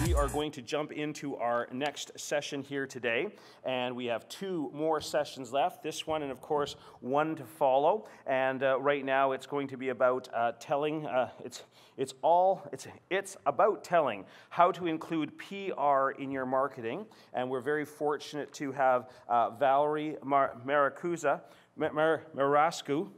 We are going to jump into our next session here today, and we have 2 more sessions left, this one and of course one to follow. And right now it's going to be about telling, it's about telling how to include PR in your marketing. And we're very fortunate to have Valerie Marascu.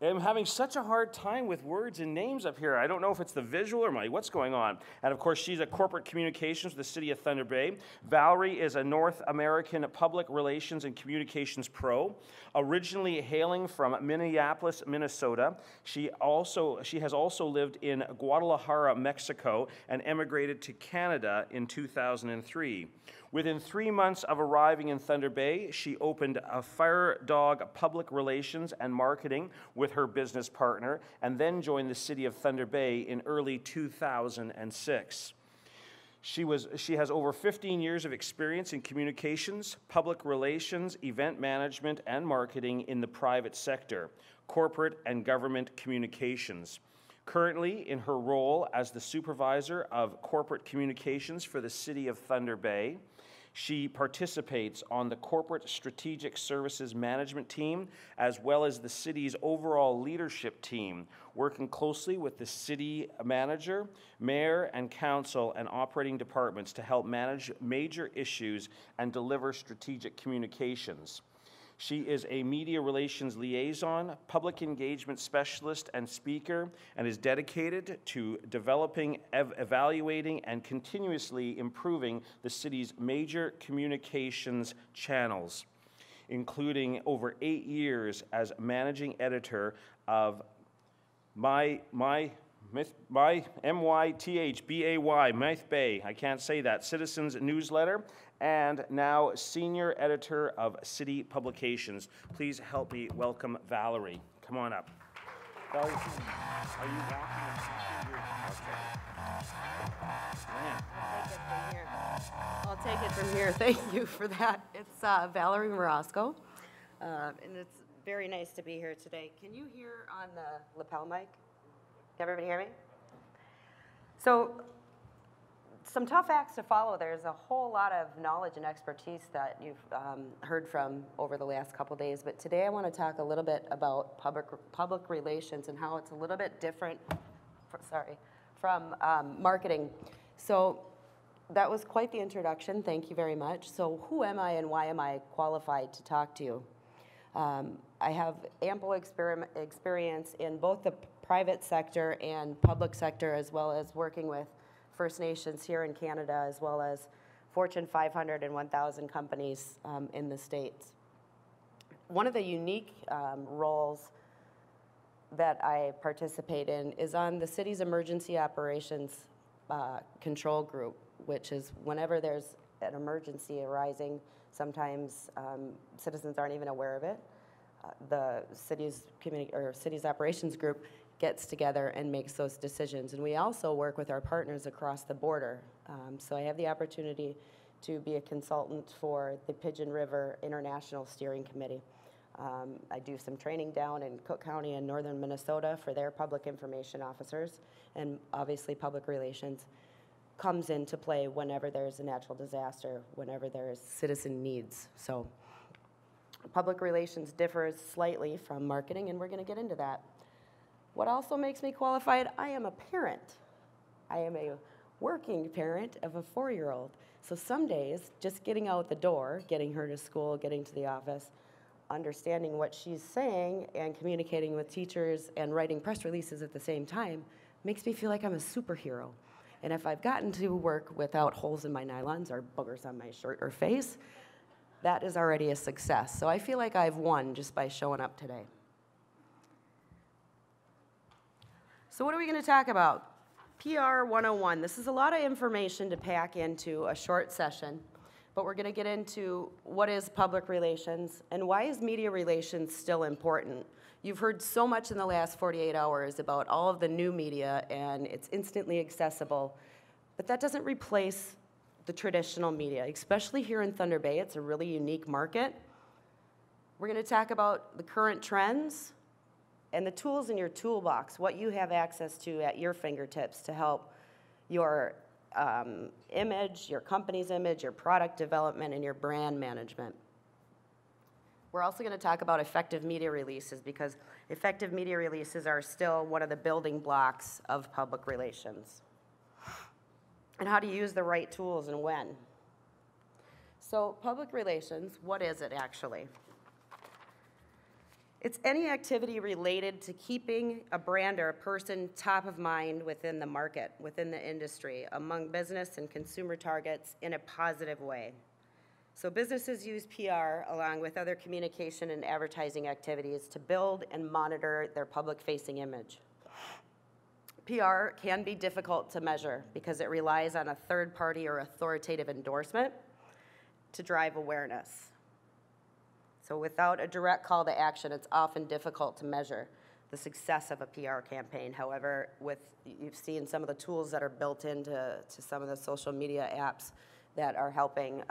I'm having such a hard time with words and names up here. I don't know if it's the visual or what's going on. And of course, she's a corporate communications with the City of Thunder Bay. Valerie is a North American public relations and communications pro. Originally hailing from Minneapolis, Minnesota, she has also lived in Guadalajara, Mexico, and emigrated to Canada in 2003. Within 3 months of arriving in Thunder Bay, she opened a Fire Dog Public Relations and Marketing with her business partner, and then joined the City of Thunder Bay in early 2006. She has over 15 years of experience in communications, public relations, event management, and marketing in the private sector, corporate and government communications. Currently, in her role as the Supervisor of Corporate Communications for the City of Thunder Bay, she participates on the Corporate Strategic Services Management Team, as well as the city's overall leadership team, working closely with the city manager, mayor, and council and operating departments to help manage major issues and deliver strategic communications. She is a media relations liaison, public engagement specialist, and speaker, and is dedicated to developing, evaluating, and continuously improving the city's major communications channels, including over 8 years as managing editor of MythBay, I can't say that, Citizens Newsletter, and now senior editor of City Publications. Please help me welcome Valerie. Come on up. Valerie, are you walking? I'll take it from here. Thank you for that. It's Valerie Marascu, and it's very nice to be here today. Can you hear on the lapel mic? Can everybody hear me? So, some tough acts to follow. There's a whole lot of knowledge and expertise that you've heard from over the last couple days, but today I want to talk a little bit about public relations and how it's a little bit different, from marketing. So that was quite the introduction. Thank you very much. So who am I and why am I qualified to talk to you? I have ample experience in both the private sector and public sector, as well as working with First Nations here in Canada, as well as Fortune 500 and 1,000 companies in the States. One of the unique roles that I participate in is on the city's emergency operations control group, which is whenever there's an emergency arising, sometimes citizens aren't even aware of it. The city's operations group gets together and makes those decisions. And we also work with our partners across the border. So I have the opportunity to be a consultant for the Pigeon River International Steering Committee. I do some training down in Cook County and northern Minnesota for their public information officers, and obviously public relations comes into play whenever there's a natural disaster, whenever there's citizen needs. So public relations differs slightly from marketing, and we're going to get into that. What also makes me qualified, I am a parent. I am a working parent of a 4-year-old. So some days, just getting out the door, getting her to school, getting to the office, understanding what she's saying and communicating with teachers and writing press releases at the same time makes me feel like I'm a superhero. And if I've gotten to work without holes in my nylons or boogers on my shirt or face, that is already a success. So I feel like I've won just by showing up today. So what are we going to talk about? PR 101. This is a lot of information to pack into a short session, but we're going to get into what is public relations and why is media relations still important. You've heard so much in the last 48 hours about all of the new media and it's instantly accessible, but that doesn't replace the traditional media, especially here in Thunder Bay. It's a really unique market. We're going to talk about the current trends and the tools in your toolbox, what you have access to at your fingertips to help your image, your company's image, your product development, and your brand management. We're also going to talk about effective media releases because effective media releases are still one of the building blocks of public relations. And how to use the right tools and when. So public relations, what is it actually? It's any activity related to keeping a brand or a person top of mind within the market, within the industry, among business and consumer targets in a positive way. So businesses use PR along with other communication and advertising activities to build and monitor their public-facing image. PR can be difficult to measure because it relies on a third party or authoritative endorsement to drive awareness. So without a direct call to action, it's often difficult to measure the success of a PR campaign. However, you've seen some of the tools that are built into some of the social media apps that are helping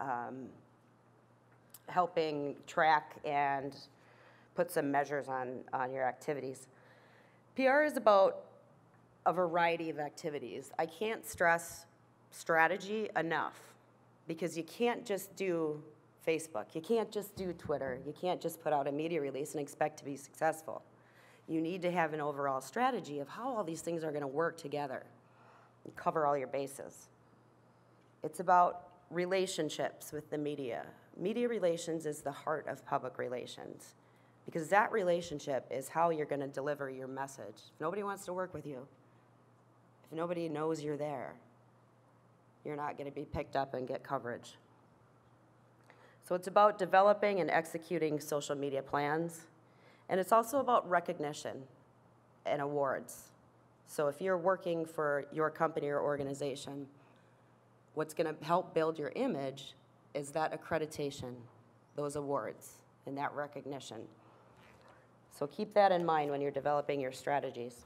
track and put some measures on your activities. PR is about a variety of activities. I can't stress strategy enough because you can't just do Facebook. You can't just do Twitter. You can't just put out a media release and expect to be successful. You need to have an overall strategy of how all these things are going to work together and cover all your bases. It's about relationships with the media. Media relations is the heart of public relations because that relationship is how you're going to deliver your message. If nobody wants to work with you, if nobody knows you're there, you're not going to be picked up and get coverage. So it's about developing and executing social media plans, and it's also about recognition and awards. So if you're working for your company or organization, what's going to help build your image is that accreditation, those awards, and that recognition. So keep that in mind when you're developing your strategies.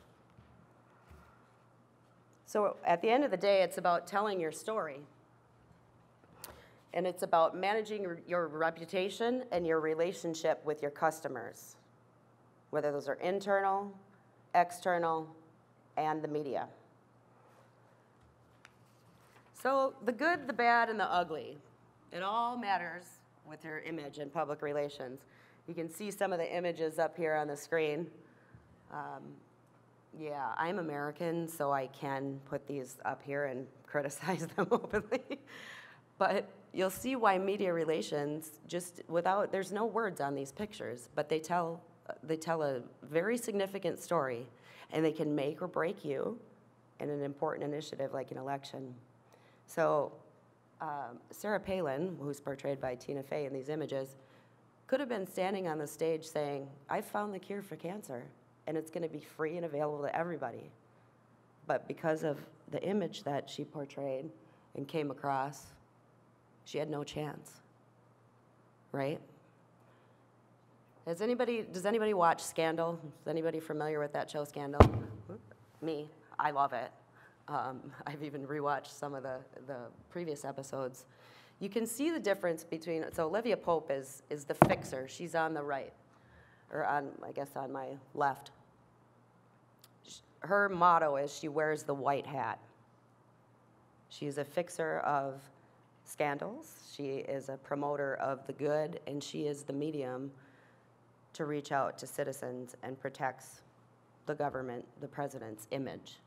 So at the end of the day, it's about telling your story. And it's about managing your reputation and your relationship with your customers, whether those are internal, external, and the media. So the good, the bad, and the ugly, it all matters with your image and public relations. You can see some of the images up here on the screen. Yeah, I'm American, so I can put these up here and criticize them openly. But you'll see why media relations, there's no words on these pictures, but they tell a very significant story, and they can make or break you in an important initiative like an election. So Sarah Palin, who's portrayed by Tina Fey in these images, could have been standing on the stage saying, "I've found the cure for cancer, and it's going to be free and available to everybody." But because of the image that she portrayed and came across, she had no chance, right? Does anybody watch Scandal? Is anybody familiar with that show, Scandal? Me, I love it. I've even rewatched some of the previous episodes. You can see the difference between, so Olivia Pope is the fixer. She's on the right, or on my left. Her motto is she wears the white hat. She's a fixer of scandals. She is a promoter of the good, and she is the medium to reach out to citizens and protects the government, the president's image.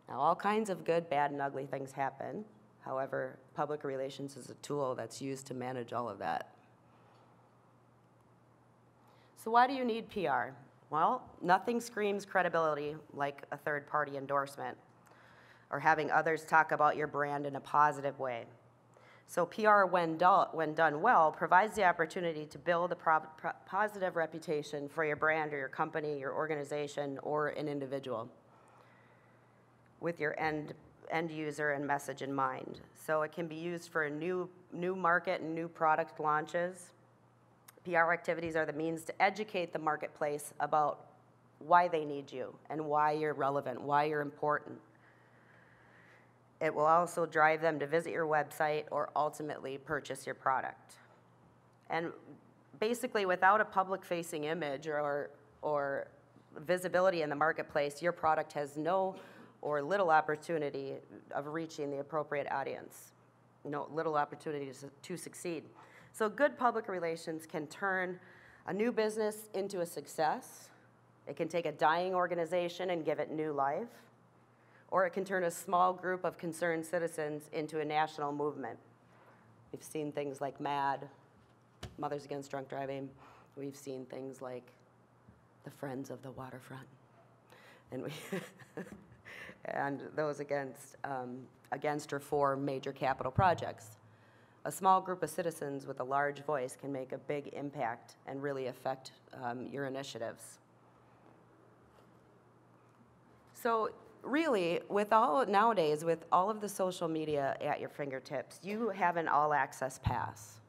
Now, all kinds of good, bad, and ugly things happen. However, public relations is a tool that's used to manage all of that. So why do you need PR? Well, nothing screams credibility like a third-party endorsement or having others talk about your brand in a positive way. So PR, when done well, provides the opportunity to build a positive reputation for your brand or your company, your organization, or an individual with your end user and message in mind. So it can be used for a new market and new product launches. PR activities are the means to educate the marketplace about why they need you and why you're relevant, why you're important. It will also drive them to visit your website or ultimately purchase your product. And basically, without a public-facing image or visibility in the marketplace, your product has no or little opportunity of reaching the appropriate audience. Little opportunity to succeed. So good public relations can turn a new business into a success. It can take a dying organization and give it new life. Or it can turn a small group of concerned citizens into a national movement. We've seen things like MAD, Mothers Against Drunk Driving. We've seen things like the Friends of the Waterfront. And those against or for major capital projects. A small group of citizens with a large voice can make a big impact and really affect your initiatives. So really, nowadays, with all of the social media at your fingertips, you have an all-access pass.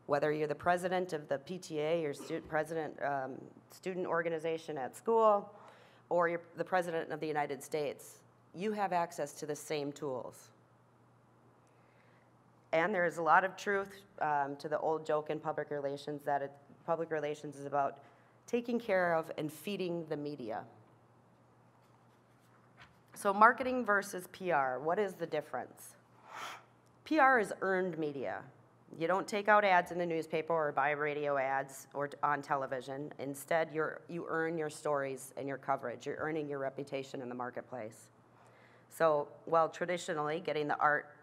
Whether you're the president of the PTA, your student organization at school, or you're the president of the United States, you have access to the same tools. And there's a lot of truth to the old joke in public relations that public relations is about taking care of and feeding the media. So marketing versus PR, what is the difference? PR is earned media. You don't take out ads in the newspaper or buy radio ads or on television. Instead, you earn your stories and your coverage. You're earning your reputation in the marketplace. So, while traditionally getting the art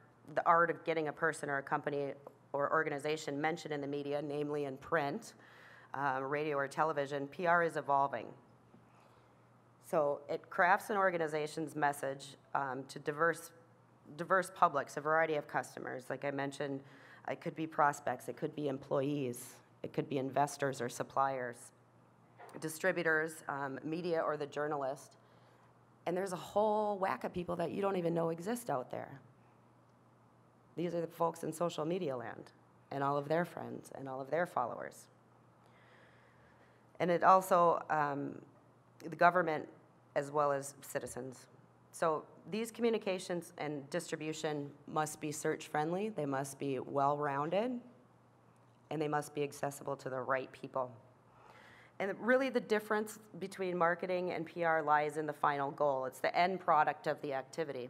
of getting a person or a company or organization mentioned in the media, namely in print, radio or television, PR is evolving. So it crafts an organization's message to diverse publics, a variety of customers. Like I mentioned, it could be prospects, it could be employees, it could be investors or suppliers, distributors, media or the journalist. And there's a whole whack of people that you don't even know exist out there. These are the folks in social media land and all of their friends and all of their followers. And it also, the government as well as citizens. So these communications and distribution must be search-friendly, they must be well-rounded, and they must be accessible to the right people. And really the difference between marketing and PR lies in the final goal. It's the end product of the activity.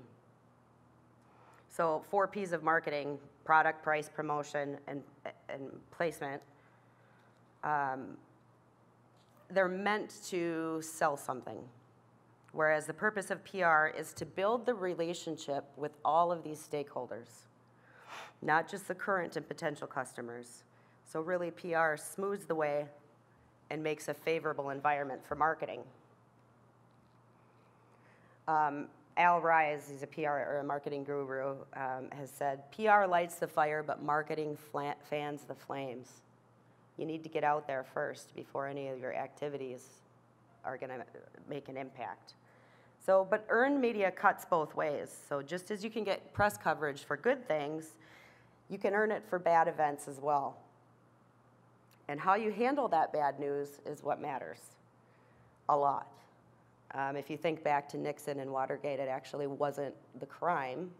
So 4 Ps of marketing: product, price, promotion, and placement. They're meant to sell something. Whereas the purpose of PR is to build the relationship with all of these stakeholders, not just the current and potential customers. So really, PR smooths the way and makes a favorable environment for marketing. Al Ries, he's a PR or a marketing guru, has said, PR lights the fire, but marketing fans the flames. You need to get out there first before any of your activities are going to make an impact. So, but earned media cuts both ways. So just as you can get press coverage for good things, you can earn it for bad events as well. And how you handle that bad news is what matters a lot. If you think back to Nixon and Watergate, it actually wasn't the crime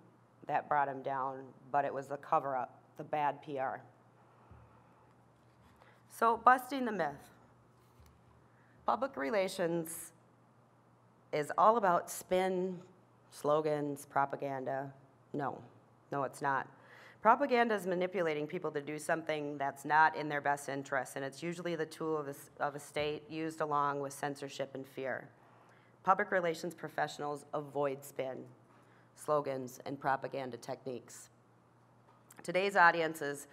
that brought him down, but it was the cover-up, the bad PR. So busting the myth. Public relations is all about spin, slogans, propaganda. No, it's not. Propaganda is manipulating people to do something that's not in their best interest, and it's usually the tool of a state used along with censorship and fear. Public relations professionals avoid spin, slogans, and propaganda techniques. Today's audiences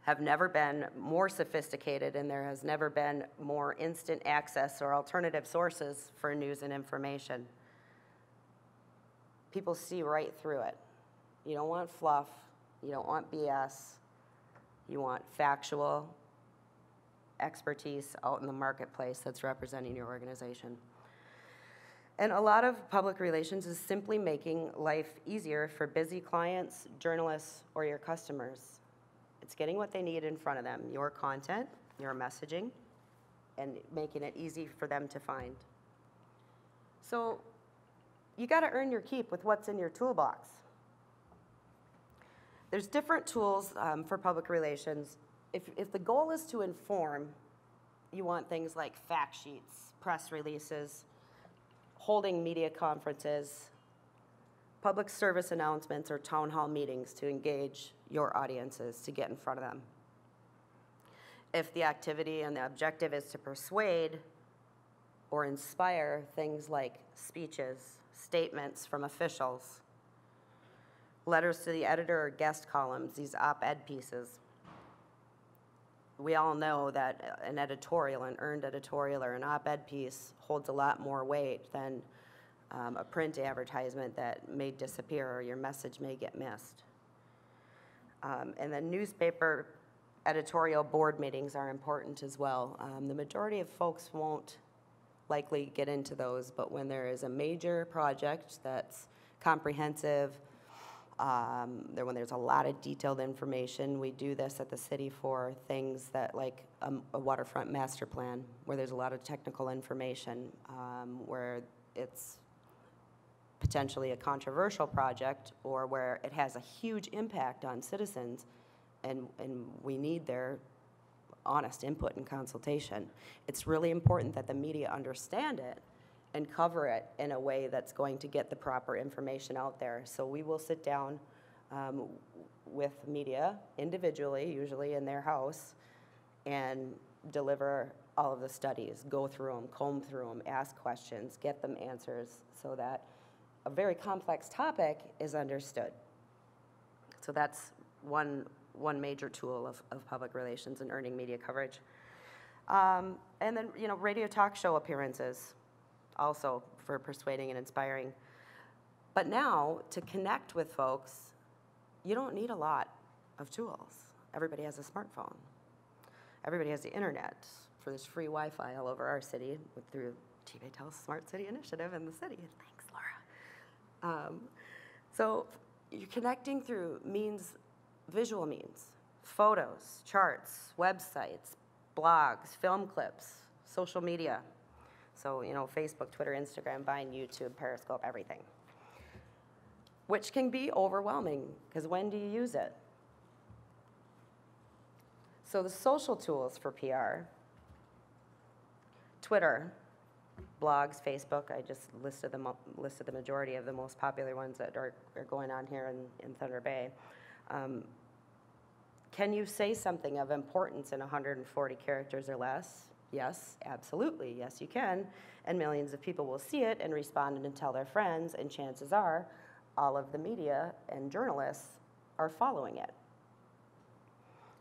have never been more sophisticated, and there has never been more instant access or alternative sources for news and information. People see right through it. You don't want fluff, you don't want BS, you want factual expertise out in the marketplace that's representing your organization. And a lot of public relations is simply making life easier for busy clients, journalists, or your customers. It's getting what they need in front of them, your content, your messaging, and making it easy for them to find. So you got to earn your keep with what's in your toolbox. There's different tools for public relations. If the goal is to inform, you want things like fact sheets, press releases, holding media conferences, public service announcements or town hall meetings to engage your audiences, to get in front of them. If the activity and the objective is to persuade or inspire, things like speeches, statements from officials, letters to the editor or guest columns, these op-ed pieces. We all know that an editorial, an earned editorial or an op-ed piece holds a lot more weight than a print advertisement that may disappear or your message may get missed. And then newspaper editorial board meetings are important as well. The majority of folks won't likely get into those, but when there is a major project that's comprehensive, when there's a lot of detailed information, we do this at the city for things that like a waterfront master plan, where there's a lot of technical information, where it's potentially a controversial project or where it has a huge impact on citizens, and we need their honest input and consultation. It's really important that the media understand it and cover it in a way that's going to get the proper information out there. So we will sit down with media individually, usually in their house, and deliver all of the studies, go through them, comb through them, ask questions, get them answers so that a very complex topic is understood. So that's one major tool of public relations and earning media coverage. And then, radio talk show appearances, also for persuading and inspiring. But now, to connect with folks, you don't need a lot of tools. Everybody has a smartphone. Everybody has the internet. For this free Wi-Fi all over our city through TVTEL's Smart City Initiative in the city. Thanks, Laura. So you're connecting through visual means, photos, charts, websites, blogs, film clips, social media. So, Facebook, Twitter, Instagram, Vine, YouTube, Periscope, everything. Which can be overwhelming, because when do you use it? So the social tools for PR, Twitter, blogs, Facebook, I just listed the majority of the most popular ones that are going on here in Thunder Bay. Can you say something of importance in 140 characters or less? Yes, absolutely, yes you can. And millions of people will see it and respond and tell their friends, and chances are all of the media and journalists are following it.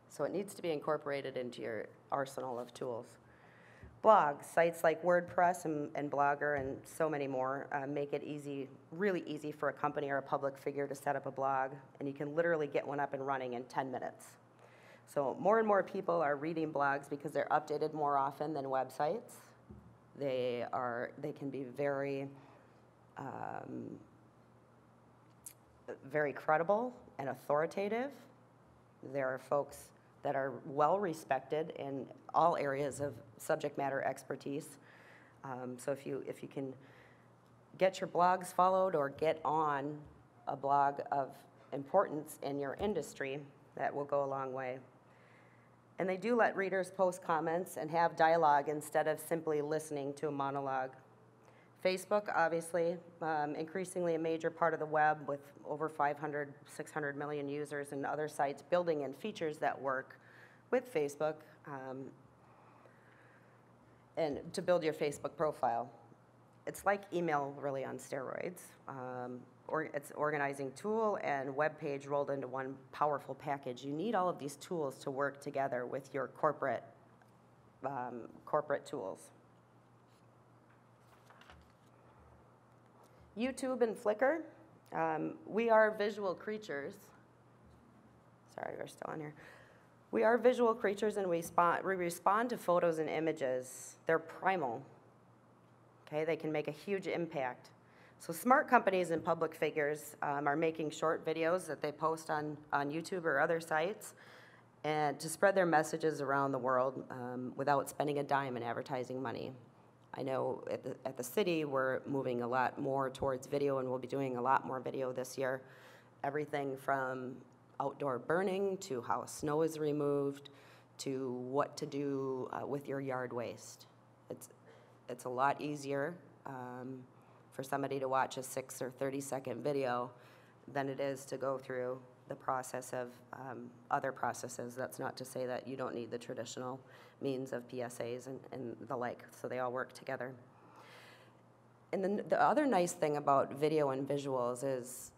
So it needs to be incorporated into your arsenal of tools. Blogs, sites like WordPress and Blogger and so many more make it easy, really easy for a company or a public figure to set up a blog, and you can literally get one up and running in 10 minutes. So more and more people are reading blogs because they're updated more often than websites. They can be very, very credible and authoritative. There are folks that are well respected in all areas of subject matter expertise. So if you can get your blogs followed or get on a blog of importance in your industry, that will go a long way. And they do let readers post comments and have dialogue instead of simply listening to a monologue. Facebook, obviously, increasingly a major part of the web with over 500, 600 million users, and other sites building in features that work with Facebook and to build your Facebook profile. It's like email really on steroids. It's an organizing tool and web page rolled into one powerful package. You need all of these tools to work together with your corporate tools. YouTube and Flickr, we are visual creatures. Sorry, we're still on here. We are visual creatures, and we respond to photos and images. They're primal. Okay, they can make a huge impact. So smart companies and public figures are making short videos that they post on YouTube or other sites, and to spread their messages around the world without spending a dime in advertising money. I know at the city we're moving a lot more towards video, and we'll be doing a lot more video this year. Everything from outdoor burning to how snow is removed to what to do with your yard waste. It's a lot easier for for somebody to watch a 6 or 30-second video than it is to go through the process of other processes. That's not to say that you don't need the traditional means of PSAs and the like, so they all work together. And then the other nice thing about video and visuals is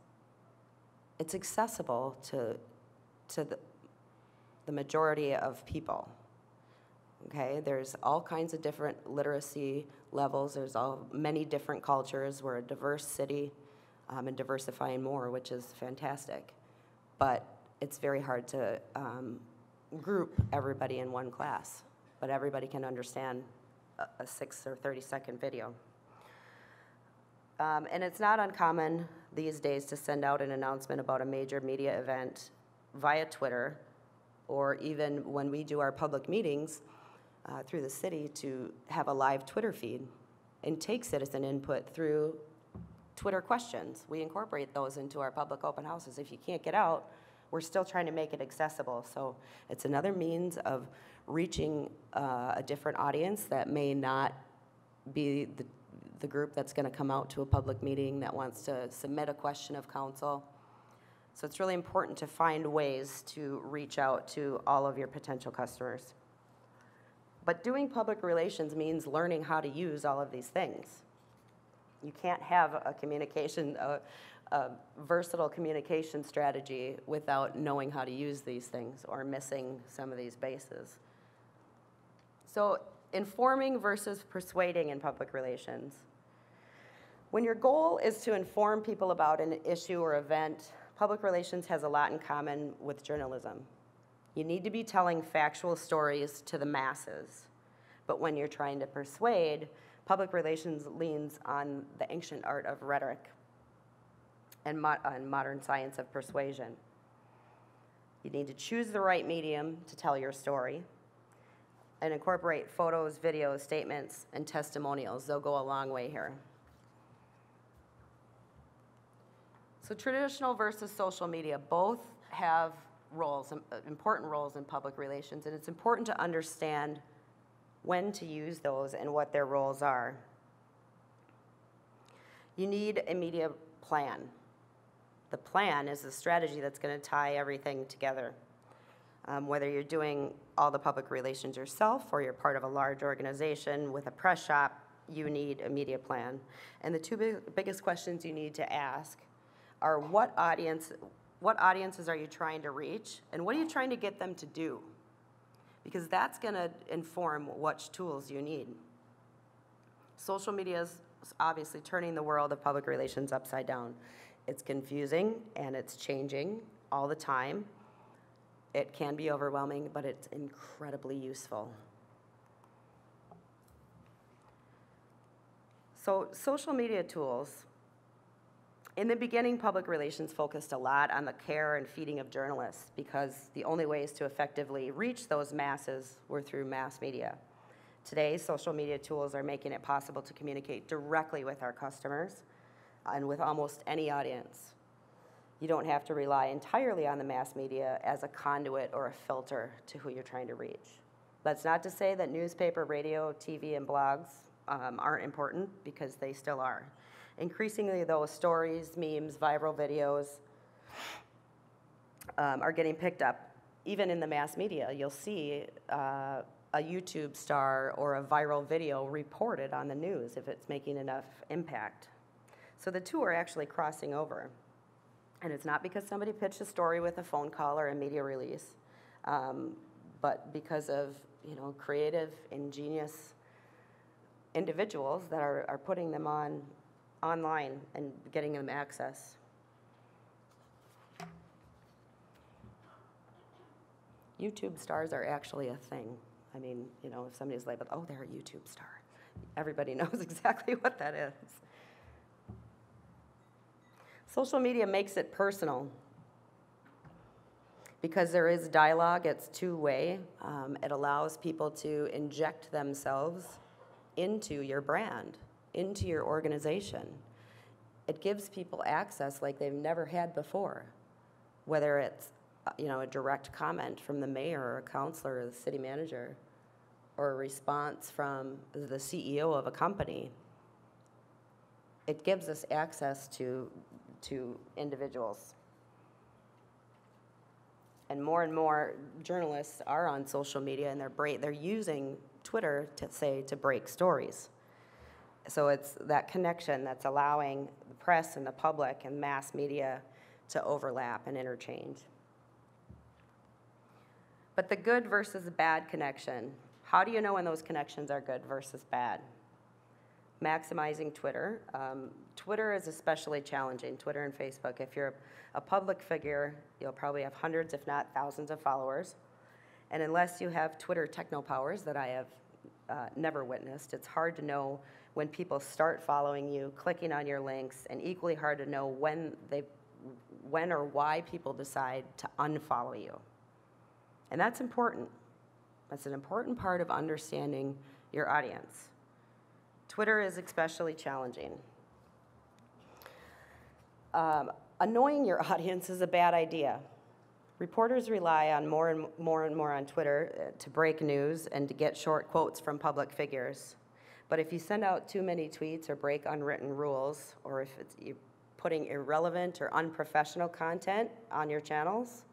it's accessible to the majority of people. Okay, there's all kinds of different literacy levels. There's many different cultures. We're a diverse city, and diversifying more, which is fantastic. But it's very hard to group everybody in one class. But everybody can understand a 6 or 30-second video. And it's not uncommon these days to send out an announcement about a major media event via Twitter, or even when we do our public meetings through the city, to have a live Twitter feed and take citizen input through Twitter questions. We incorporate those into our public open houses. If you can't get out, we're still trying to make it accessible. So it's another means of reaching a different audience that may not be the group that's going to come out to a public meeting that wants to submit a question of council. So it's really important to find ways to reach out to all of your potential customers. But doing public relations means learning how to use all of these things. You can't have a versatile communication strategy without knowing how to use these things or missing some of these bases. So informing versus persuading in public relations. When your goal is to inform people about an issue or event, public relations has a lot in common with journalism. You need to be telling factual stories to the masses. But when you're trying to persuade, public relations leans on the ancient art of rhetoric and modern science of persuasion. You need to choose the right medium to tell your story and incorporate photos, videos, statements, and testimonials. They'll go a long way here. So traditional versus social media, both have roles, important roles in public relations, and it's important to understand when to use those and what their roles are. You need a media plan. The plan is the strategy that's going to tie everything together. Whether you're doing all the public relations yourself or you're part of a large organization with a press shop, you need a media plan. And the two biggest questions you need to ask are what audiences are you trying to reach, and what are you trying to get them to do? Because that's going to inform what tools you need. Social media is obviously turning the world of public relations upside down. It's confusing and it's changing all the time. It can be overwhelming, but it's incredibly useful. So social media tools. In the beginning, public relations focused a lot on the care and feeding of journalists because the only ways to effectively reach those masses were through mass media. Today, social media tools are making it possible to communicate directly with our customers and with almost any audience. You don't have to rely entirely on the mass media as a conduit or a filter to who you're trying to reach. That's not to say that newspaper, radio, TV, and blogs aren't important, because they still are. Increasingly, though, stories, memes, viral videos are getting picked up. Even in the mass media, you'll see a YouTube star or a viral video reported on the news if it's making enough impact. So the two are actually crossing over. And it's not because somebody pitched a story with a phone call or a media release, but because of creative, ingenious individuals that are putting them online and getting them access. YouTube stars are actually a thing. I mean, if somebody's labeled, oh, they're a YouTube star, everybody knows exactly what that is. Social media makes it personal because there is dialogue. It's two-way. It allows people to inject themselves into your brand, into your organization. It gives people access like they've never had before, whether it's a direct comment from the mayor or a counselor or the city manager, or a response from the CEO of a company. it gives us access to individuals. And more journalists are on social media, and they're using Twitter to break stories. So it's that connection that's allowing the press and the public and mass media to overlap and interchange. But the good versus bad connection, how do you know when those connections are good versus bad? Maximizing Twitter. Twitter is especially challenging, Twitter and Facebook. If you're a public figure, you'll probably have hundreds, if not thousands of followers. And unless you have Twitter techno powers that I have never witnessed, it's hard to know when people start following you, clicking on your links, and equally hard to know when or why people decide to unfollow you. And that's important. That's an important part of understanding your audience. Twitter is especially challenging. Annoying your audience is a bad idea. Reporters rely on more and more on Twitter to break news and to get short quotes from public figures. But if you send out too many tweets or break unwritten rules, or if you're putting irrelevant or unprofessional content on your channels,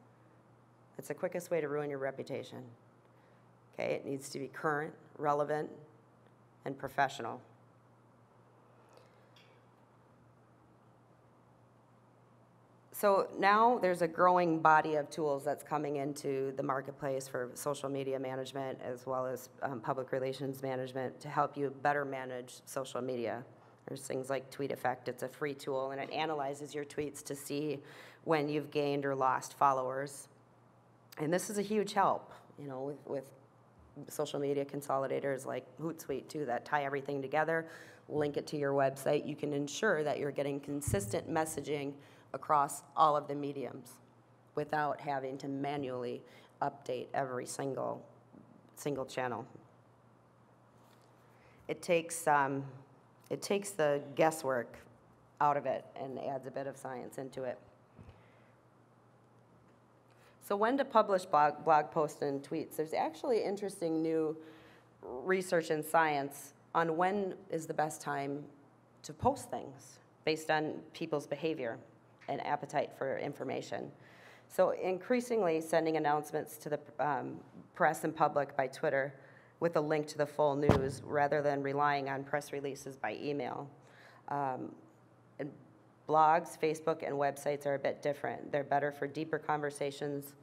it's the quickest way to ruin your reputation. Okay, it needs to be current, relevant, and professional. So now there's a growing body of tools that's coming into the marketplace for social media management as well as public relations management to help you better manage social media. There's things like TweetEffect. It's a free tool, and it analyzes your tweets to see when you've gained or lost followers. And this is a huge help, you know, with social media consolidators like Hootsuite too that tie everything together, link it to your website. You can ensure that you're getting consistent messaging across all of the mediums without having to manually update every single channel. It takes the guesswork out of it and adds a bit of science into it. So when to publish blog posts and tweets? There's actually interesting new research and science on when is the best time to post things based on people's behavior and appetite for information. So increasingly sending announcements to the press and public by Twitter with a link to the full news rather than relying on press releases by email. And blogs, Facebook, and websites are a bit different. They're better for deeper conversations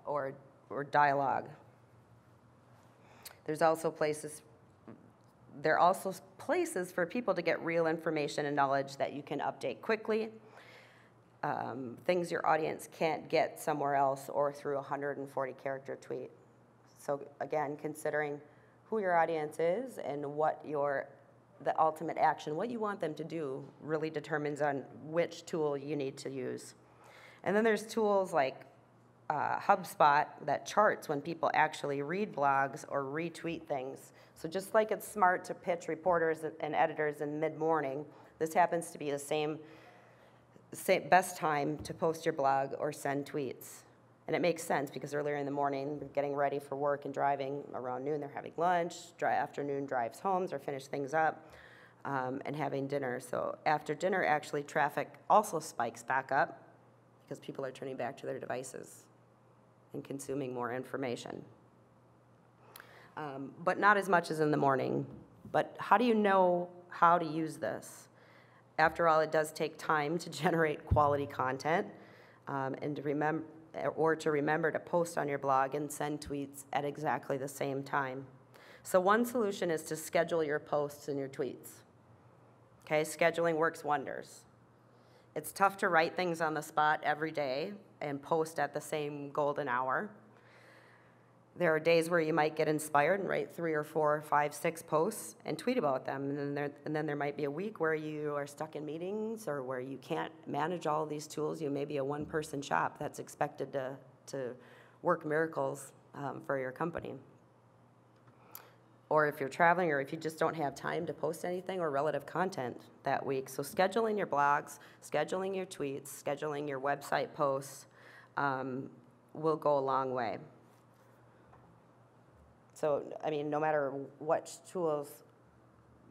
or dialogue. There are also places for people to get real information and knowledge that you can update quickly. Things your audience can't get somewhere else or through a 140-character tweet. So again, considering who your audience is and the ultimate action, what you want them to do really determines on which tool you need to use. And then there's tools like HubSpot that charts when people actually read blogs or retweet things. So just like it's smart to pitch reporters and editors in mid-morning, this happens to be the same best time to post your blog or send tweets. And it makes sense because earlier in the morning, they're getting ready for work and driving. Around noon, they're having lunch. Afternoon drives home or finish things up and having dinner. So after dinner, actually, traffic also spikes back up because people are turning back to their devices and consuming more information. But not as much as in the morning. But how do you know how to use this? After all, it does take time to generate quality content and to remember to post on your blog and send tweets at exactly the same time. So one solution is to schedule your posts and your tweets. Okay, scheduling works wonders. It's tough to write things on the spot every day and post at the same golden hour. There are days where you might get inspired and write 3 or 4 or 5, 6 posts and tweet about them. And then there might be a week where you are stuck in meetings or where you can't manage all of these tools. You may be a one-person shop that's expected to work miracles for your company. Or if you're traveling or if you just don't have time to post anything or relative content that week. So scheduling your blogs, scheduling your tweets, scheduling your website posts will go a long way. So, I mean, no matter what tools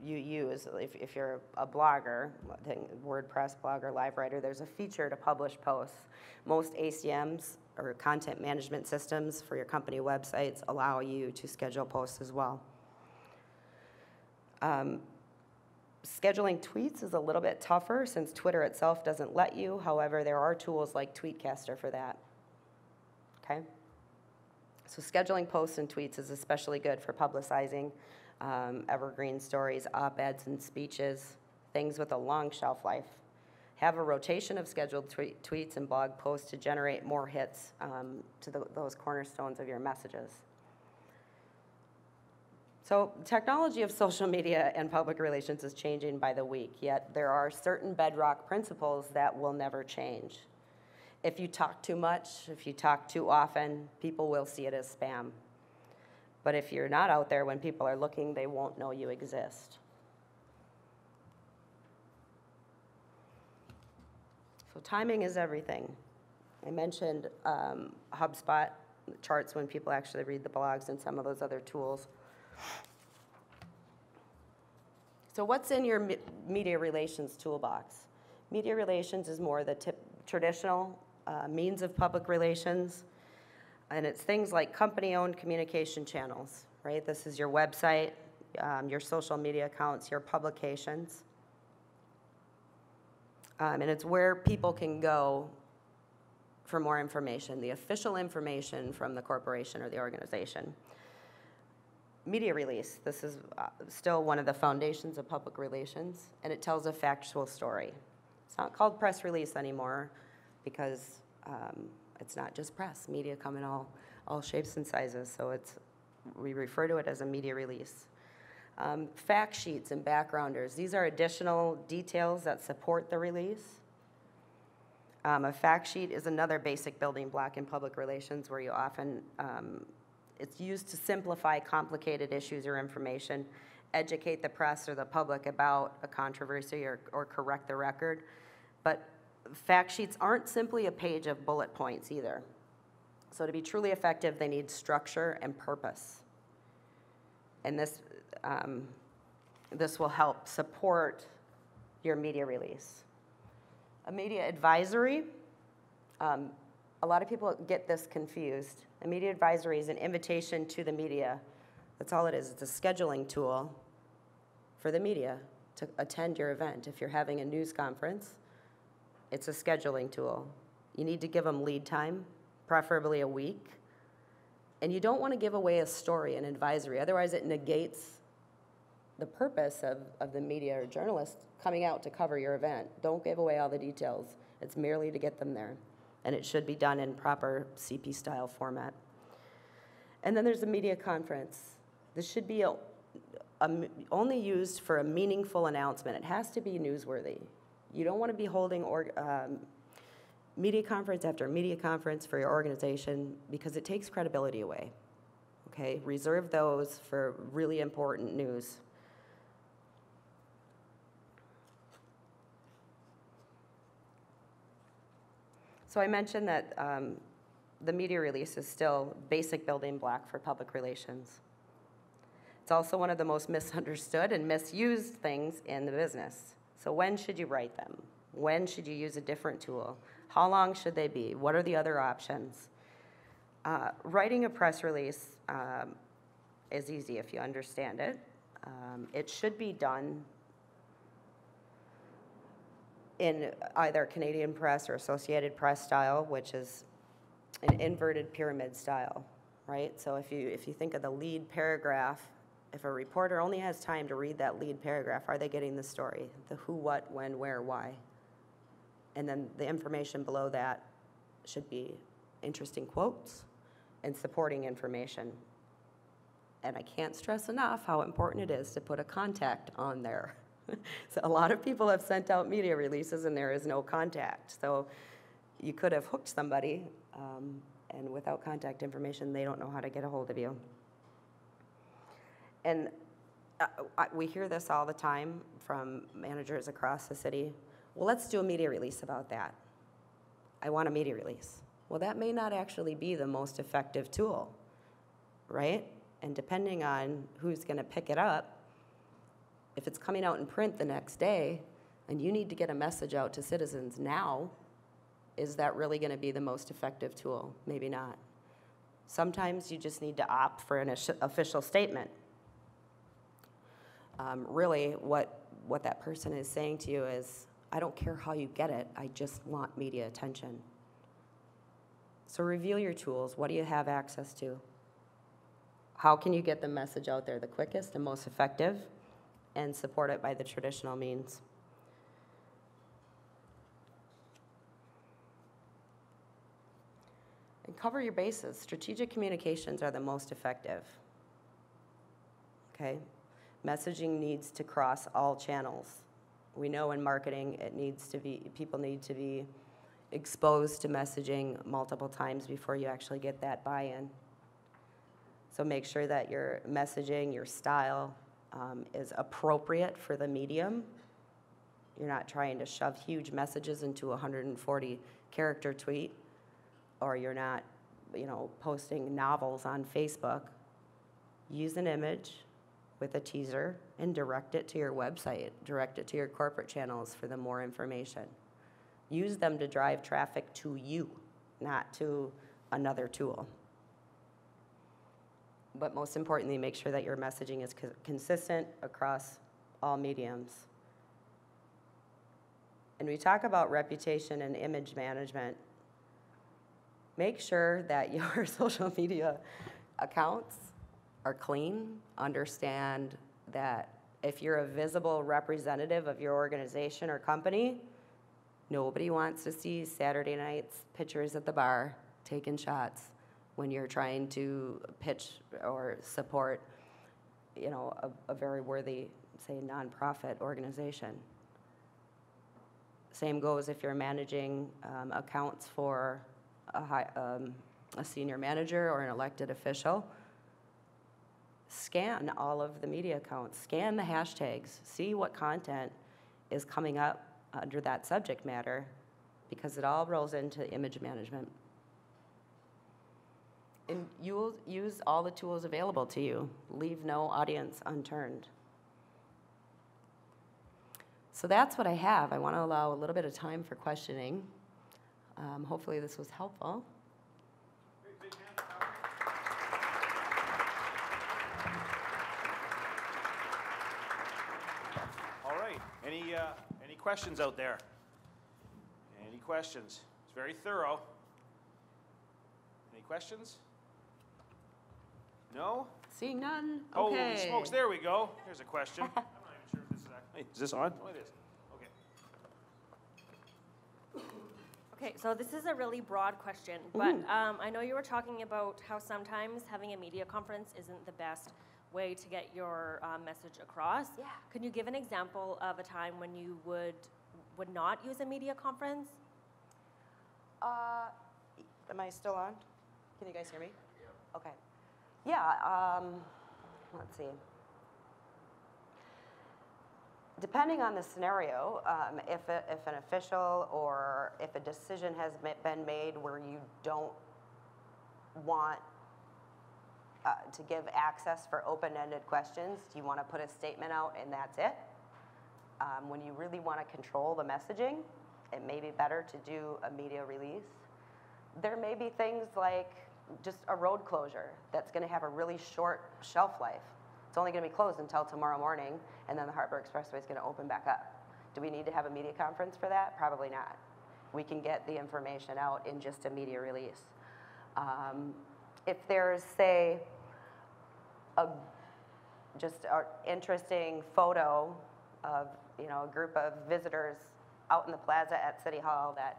you use. If you're a blogger, I think WordPress blogger, LiveWriter, there's a feature to publish posts. Most ACMs or content management systems for your company websites allow you to schedule posts as well. Scheduling tweets is a little bit tougher since Twitter itself doesn't let you. However, there are tools like Tweetcaster for that. Okay? So scheduling posts and tweets is especially good for publicizing evergreen stories, op-eds, and speeches, things with a long shelf life. Have a rotation of scheduled tweets and blog posts to generate more hits to those cornerstones of your messages. So technology of social media and public relations is changing by the week, yet there are certain bedrock principles that will never change. If you talk too much, if you talk too often, people will see it as spam. But if you're not out there when people are looking, they won't know you exist. So timing is everything. I mentioned HubSpot charts when people actually read the blogs and some of those other tools. So what's in your media relations toolbox? Media relations is more the traditional means of public relations, and it's things like company-owned communication channels, right? This is your website, your social media accounts, your publications. And it's where people can go for more information, the official information from the corporation or the organization. Media release, this is still one of the foundations of public relations, and it tells a factual story. It's not called press release anymore because it's not just press. Media come in all shapes and sizes, so we refer to it as a media release. Fact sheets and backgrounders, these are additional details that support the release. A fact sheet is another basic building block in public relations where you often it's used to simplify complicated issues or information, educate the press or the public about a controversy or correct the record. But fact sheets aren't simply a page of bullet points either. So to be truly effective, they need structure and purpose. And this will help support your media release. A media advisory, a lot of people get this confused. A media advisory is an invitation to the media. That's all it is. It's a scheduling tool for the media to attend your event. If you're having a news conference, it's a scheduling tool. You need to give them lead time, preferably a week. And you don't want to give away a story, an advisory. Otherwise, it negates the purpose of the media or journalist coming out to cover your event. Don't give away all the details. It's merely to get them there. And it should be done in proper CP-style format. And then there's a media conference. This should be only used for a meaningful announcement. It has to be newsworthy. You don't want to be holding media conference after media conference for your organization because it takes credibility away. Okay, reserve those for really important news. So I mentioned that the media release is still basic building block for public relations. It's also one of the most misunderstood and misused things in the business. So when should you write them? When should you use a different tool? How long should they be? What are the other options? Writing a press release is easy if you understand it. It should be done in either Canadian Press or Associated Press style, which is an inverted pyramid style, right? So if you think of the lead paragraph, if a reporter only has time to read that lead paragraph, are they getting the story? The who, what, when, where, why? And then the information below that should be interesting quotes and supporting information. And I can't stress enough how important it is to put a contact on there. So a lot of people have sent out media releases and there is no contact. So you could have hooked somebody, and without contact information, they don't know how to get a hold of you. And we hear this all the time from managers across the city. Well, let's do a media release about that. I want a media release. Well, that may not actually be the most effective tool, right? And depending on who's going to pick it up, If it's coming out in print the next day and you need to get a message out to citizens now, is that really going to be the most effective tool? Maybe not. Sometimes you just need to opt for an official statement. Really, what that person is saying to you is, I don't care how you get it, I just want media attention. So review your tools. What do you have access to? How can you get the message out there the quickest and most effective, and support it by the traditional means? And cover your bases. Strategic communications are the most effective. Okay? Messaging needs to cross all channels. We know in marketing people need to be exposed to messaging multiple times before you actually get that buy-in. So make sure that your messaging, your style, is appropriate for the medium. You're not trying to shove huge messages into a 140-character tweet, or you're not, posting novels on Facebook. Use an image with a teaser and direct it to your website, direct it to your corporate channels for the more information. Use them to drive traffic to you, not to another tool. But most importantly, make sure that your messaging is consistent across all mediums. And we talk about reputation and image management. Make sure that your social media accounts are clean. Understand that if you're a visible representative of your organization or company, nobody wants to see Saturday nights pictures at the bar taking shots when you're trying to pitch or support, a very worthy, say, nonprofit organization. Same goes if you're managing accounts for a senior manager or an elected official. Scan all of the media accounts, scan the hashtags, see what content is coming up under that subject matter, because it all rolls into image management. And you will use all the tools available to you. Leave no audience unturned. So that's what I have. I want to allow a little bit of time for questioning. Hopefully this was helpful. All right. Any questions out there? Any questions? It's very thorough. Any questions? No? Seeing none? Okay. Oh, smokes, there we go. Here's a question. I'm not even sure if this is actually... Is this on? Oh, it is. Okay. Okay, so this is a really broad question, but I know you were talking about how sometimes having a media conference isn't the best way to get your message across. Yeah. Can you give an example of a time when you would not use a media conference? Am I still on? Can you guys hear me? Yeah. Okay. Yeah, let's see. Depending on the scenario, if an official or if a decision has been made where you don't want to give access for open-ended questions, do you want to put a statement out and that's it? When you really want to control the messaging, it may be better to do a media release. There may be things like just a road closure that's going to have a really short shelf life. It's only going to be closed until tomorrow morning, and then the Harbor Expressway is going to open back up. Do we need to have a media conference for that? Probably not. We can get the information out in just a media release. If there's, say, just an interesting photo of a group of visitors out in the plaza at City Hall that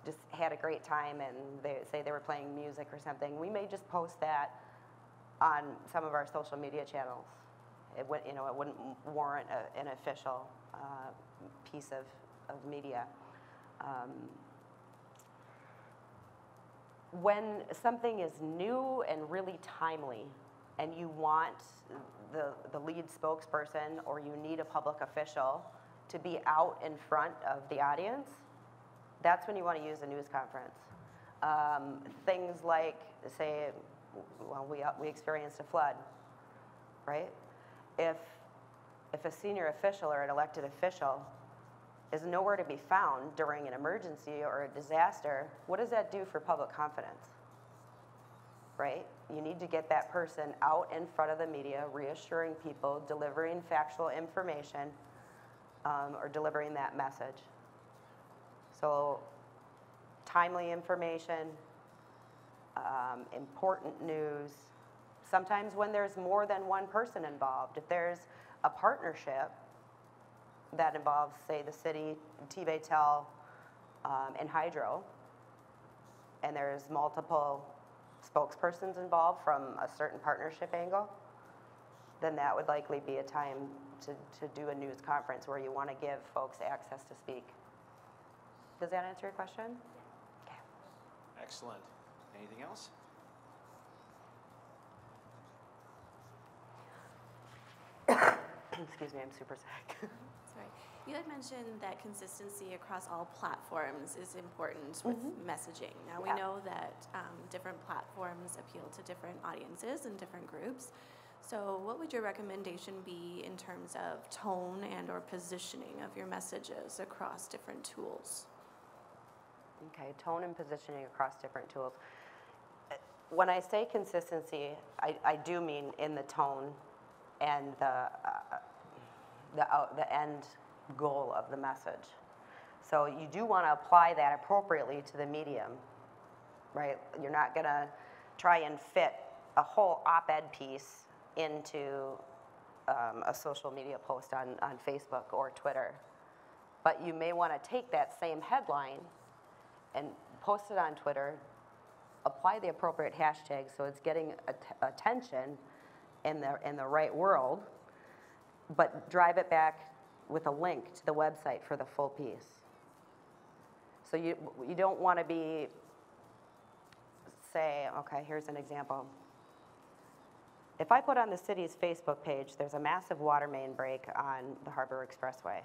just had a great time, and they say they were playing music or something, we may just post that on some of our social media channels. It wouldn't warrant an official piece of media. When something is new and really timely, and you want the lead spokesperson or you need a public official to be out in front of the audience, that's when you want to use a news conference. Things like, say, well, we experienced a flood, right? If if a senior official or an elected official is nowhere to be found during an emergency or a disaster, what does that do for public confidence? Right? You need to get that person out in front of the media, reassuring people, delivering factual information, or delivering that message. So, timely information, important news. Sometimes when there's more than one person involved, if there's a partnership that involves, say, the city, T-Baytel, and Hydro, and there's multiple spokespersons involved from a certain partnership angle, then that would likely be a time to do a news conference where you want to give folks access to speak. Does that answer your question? Okay. Excellent. Anything else? Excuse me, I'm super sick. Sorry. You had mentioned that consistency across all platforms is important with messaging. Now we know that different platforms appeal to different audiences and different groups. So what would your recommendation be in terms of tone and or positioning of your messages across different tools? Okay, tone and positioning across different tools. When I say consistency, I do mean in the tone and the end goal of the message. So you do want to apply that appropriately to the medium, right? You're not going to try and fit a whole op-ed piece into a social media post on Facebook or Twitter. But you may want to take that same headline and post it on Twitter, apply the appropriate hashtag so it's getting attention in the right world, but drive it back with a link to the website for the full piece. So you don't want to be, say, okay, here's an example. If I put on the city's Facebook page, there's a massive water main break on the Harbor Expressway,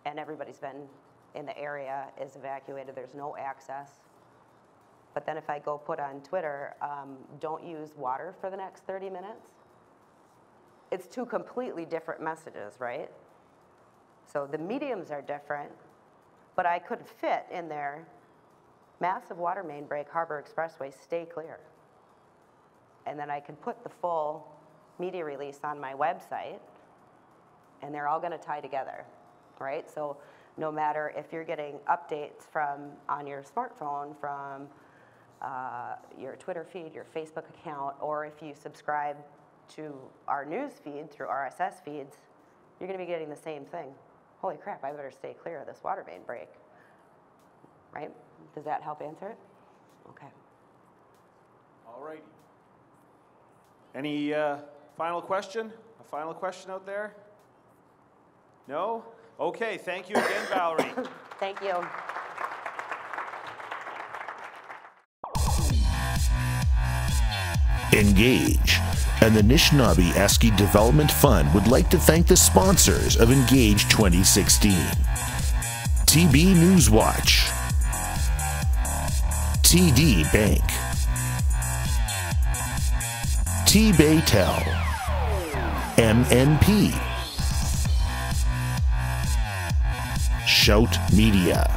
and everybody's been in the area, is evacuated, there's no access. But then if I go put on Twitter, don't use water for the next 30 minutes, it's two completely different messages, right? So the mediums are different, but I could fit in there, massive water main break, Harbor Expressway, stay clear. And then I could put the full media release on my website, and they're all gonna tie together, right? So no matter if you're getting updates on your smartphone from your Twitter feed, your Facebook account, or if you subscribe to our news feed through RSS feeds, you're gonna be getting the same thing. Holy crap, I better stay clear of this water main break, right? Does that help answer it? Okay. All righty. Any final question? A final question out there? No? Okay, thank you again, Valerie. Thank you. Engage and the Anishinaabe Eski Development Fund would like to thank the sponsors of Engage 2016. TB Newswatch, TD Bank, T-Baytel, MNP, Shout Media.